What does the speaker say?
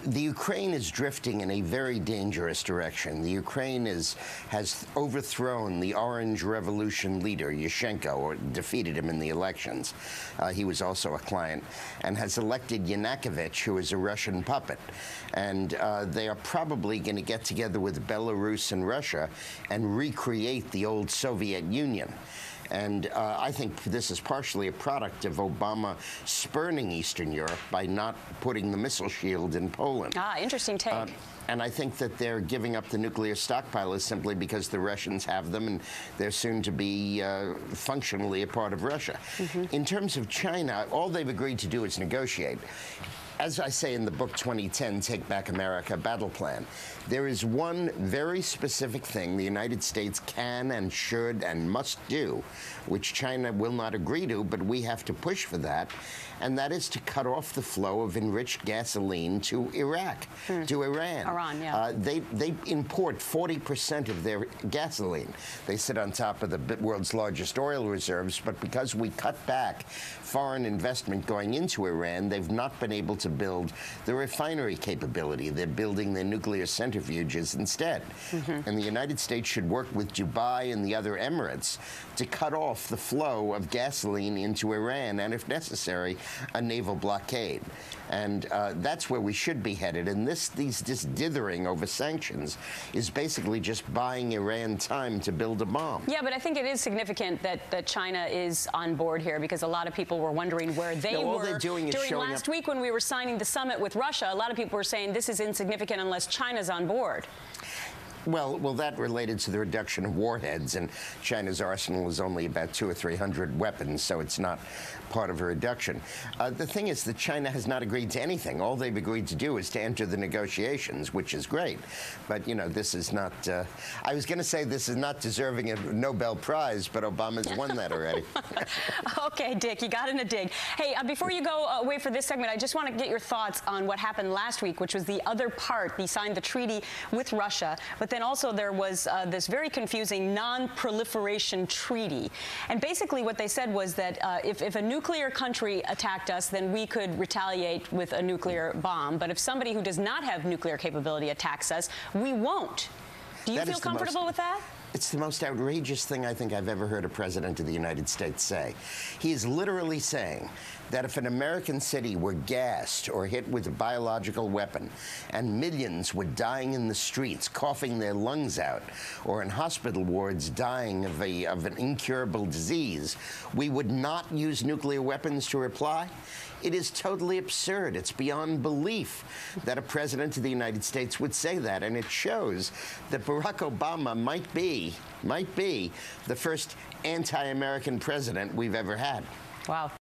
The Ukraine is drifting in a very dangerous direction. The Ukraine has overthrown the Orange Revolution leader, Yushchenko, or defeated him in the elections. He was also a client, and has elected Yanukovych, who is a Russian puppet. And they are probably going to get together with Belarus and Russia and recreate the old Soviet Union. And I think this is partially a product of Obama spurning Eastern Europe by not putting the missile shield in Poland. Ah, interesting take. And I think that they're giving up the nuclear stockpile simply because the Russians have them and they're soon to be functionally a part of Russia. In terms of China, all they've agreed to do is negotiate. As I say in the book 2010, Take Back America Battle Plan, there is one very specific thing the United States can and should and must do, which China will not agree to, but we have to push for that, and that is to cut off the flow of enriched gasoline to Iraq, to Iran. Iran, yeah. They import 40% of their gasoline. They sit on top of the world's largest oil reserves, but because we cut back foreign investment going into Iran, they've not been able to build the refinery capability. They're building their nuclear centrifuges instead. And the United States should work with Dubai and the other Emirates to cut off the flow of gasoline into Iran, and if necessary, a naval blockade. And that's where we should be headed. And this dithering over sanctions is basically just buying Iran time to build a bomb. Yeah, but I think it is significant that China is on board here, because a lot of people were wondering where they all were they're doing is during last week when we were signing the summit with Russia. A lot of people were saying this is insignificant unless China's on board. Well, that related to the reduction of warheads, and China's arsenal is only about 200 or 300 weapons, so it's not part of a reduction. The thing is that China has not agreed to anything. All they've agreed to do is to enter the negotiations, which is great. But, you know, this is not, I was going to say this is not deserving a Nobel Prize, but Obama's won that already. Okay, Dick, you got in a dig. Hey, before you go away for this segment, I just want to get your thoughts on what happened last week, which was the other part. They signed the treaty with Russia, but then also there was this very confusing non-proliferation treaty. And basically what they said was that if a nuclear country attacked us, then we could retaliate with a nuclear bomb. But if somebody who does not have nuclear capability attacks us, we won't. Do you feel comfortable with that? It's the most outrageous thing I think I've ever heard a president of the United States say. He is literally saying that if an American city were gassed or hit with a biological weapon and millions were dying in the streets, coughing their lungs out, or in hospital wards dying of an incurable disease, we would not use nuclear weapons to reply? It is totally absurd. It's beyond belief that a president of the United States would say that, and it shows that Barack Obama might be the first anti-American president we've ever had. Wow.